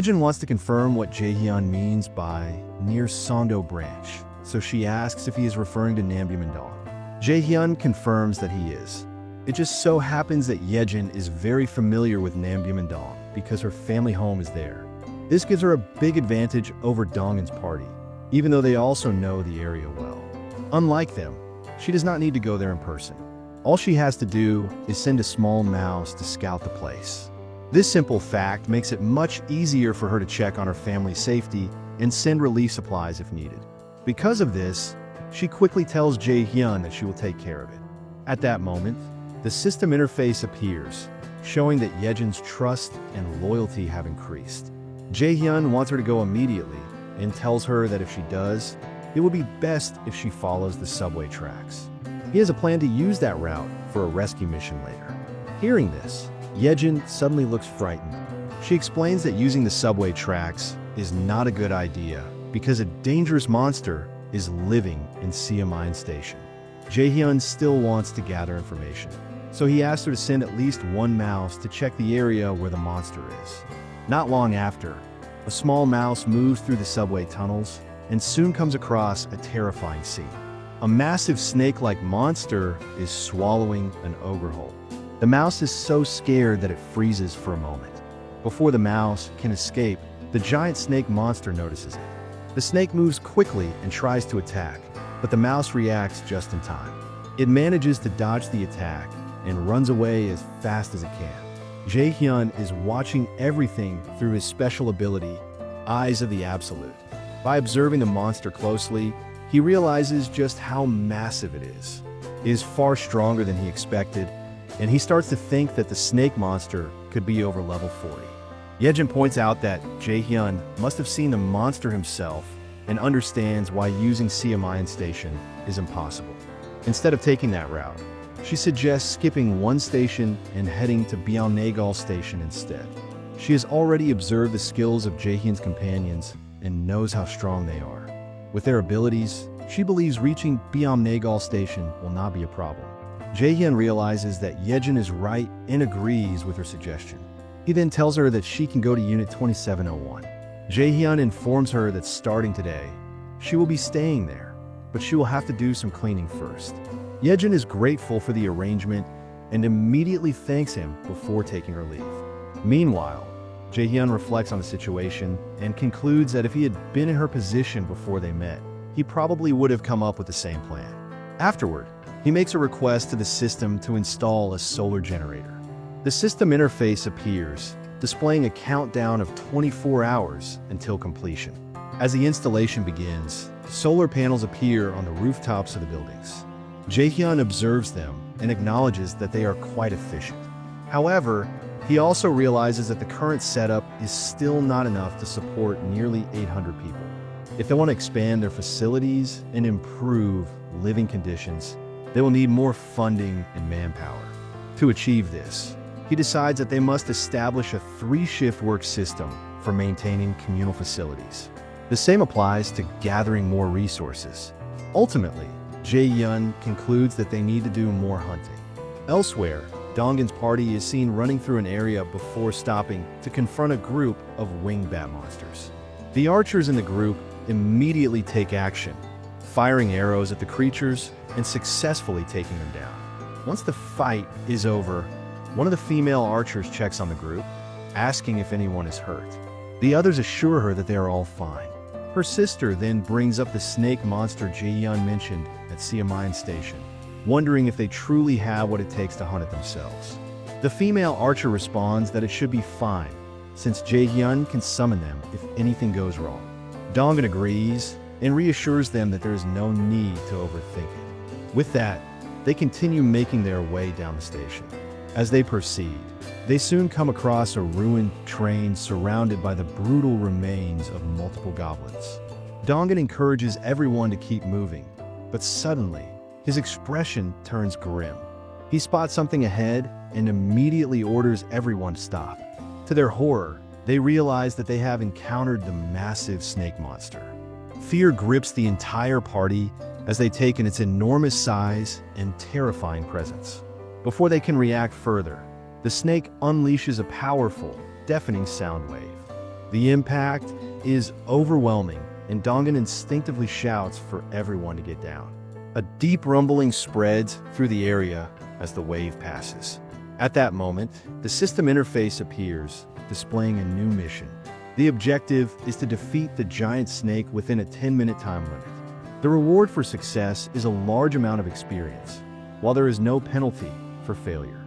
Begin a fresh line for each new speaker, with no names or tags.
Yejin wants to confirm what Jaehyun means by near Songdo branch, so she asks if he is referring to Nambyumindong. Jaehyun confirms that he is. It just so happens that Yejin is very familiar with Nambyumindong because her family home is there. This gives her a big advantage over Dongin's party, even though they also know the area well. Unlike them, she does not need to go there in person. All she has to do is send a small mouse to scout the place. This simple fact makes it much easier for her to check on her family's safety and send relief supplies if needed. Because of this, she quickly tells Jaehyun that she will take care of it. At that moment, the system interface appears, showing that Yejin's trust and loyalty have increased. Jaehyun wants her to go immediately and tells her that if she does, it would be best if she follows the subway tracks. He has a plan to use that route for a rescue mission later. Hearing this, Yejin suddenly looks frightened. She explains that using the subway tracks is not a good idea because a dangerous monster is living in Siamine Station. Jaehyun still wants to gather information, so he asks her to send at least one mouse to check the area where the monster is. Not long after, a small mouse moves through the subway tunnels and soon comes across a terrifying scene. A massive snake-like monster is swallowing an ogre whole. The mouse is so scared that it freezes for a moment. Before the mouse can escape, the giant snake monster notices it. The snake moves quickly and tries to attack, but the mouse reacts just in time. It manages to dodge the attack and runs away as fast as it can. Jaehyun is watching everything through his special ability, Eyes of the Absolute. By observing the monster closely, he realizes just how massive it is. It is far stronger than he expected, and he starts to think that the snake monster could be over level 40. Yejin points out that Jaehyun must have seen the monster himself and understands why using Siamine Station is impossible. Instead of taking that route, she suggests skipping one station and heading to Byeonnagal Station instead. She has already observed the skills of Jaehyun's companions and knows how strong they are. With their abilities, she believes reaching Byeonnagal Station will not be a problem. Jaehyun realizes that Yejin is right and agrees with her suggestion. He then tells her that she can go to Unit 2701. Jaehyun informs her that starting today, she will be staying there, but she will have to do some cleaning first. Yejin is grateful for the arrangement and immediately thanks him before taking her leave. Meanwhile, Jaehyun reflects on the situation and concludes that if he had been in her position before they met, he probably would have come up with the same plan. Afterward, he makes a request to the system to install a solar generator. The system interface appears, displaying a countdown of 24 hours until completion. As the installation begins, solar panels appear on the rooftops of the buildings. Jaehyun observes them and acknowledges that they are quite efficient. However, he also realizes that the current setup is still not enough to support nearly 800 people. If they want to expand their facilities and improve living conditions, they will need more funding and manpower. To achieve this, he decides that they must establish a 3-shift work system for maintaining communal facilities. The same applies to gathering more resources. Ultimately, Jaehyun concludes that they need to do more hunting. Elsewhere, Dongin's party is seen running through an area before stopping to confront a group of winged bat monsters. The archers in the group immediately take action, firing arrows at the creatures and successfully taking them down. Once the fight is over, one of the female archers checks on the group, asking if anyone is hurt. The others assure her that they are all fine. Her sister then brings up the snake monster Jaehyun mentioned at Siamine Station, wondering if they truly have what it takes to hunt it themselves. The female archer responds that it should be fine, since Jaehyun can summon them if anything goes wrong. Dongin agrees and reassures them that there is no need to overthink it. With that, they continue making their way down the station. As they proceed, they soon come across a ruined train surrounded by the brutal remains of multiple goblins. Dongin encourages everyone to keep moving, but suddenly, his expression turns grim. He spots something ahead and immediately orders everyone to stop. To their horror, they realize that they have encountered the massive snake monster. Fear grips the entire party as they take in its enormous size and terrifying presence. Before they can react further, the snake unleashes a powerful, deafening sound wave. The impact is overwhelming, and Dongan instinctively shouts for everyone to get down. A deep rumbling spreads through the area as the wave passes. At that moment, the system interface appears, displaying a new mission. The objective is to defeat the giant snake within a 10-minute time limit. The reward for success is a large amount of experience, while there is no penalty for failure.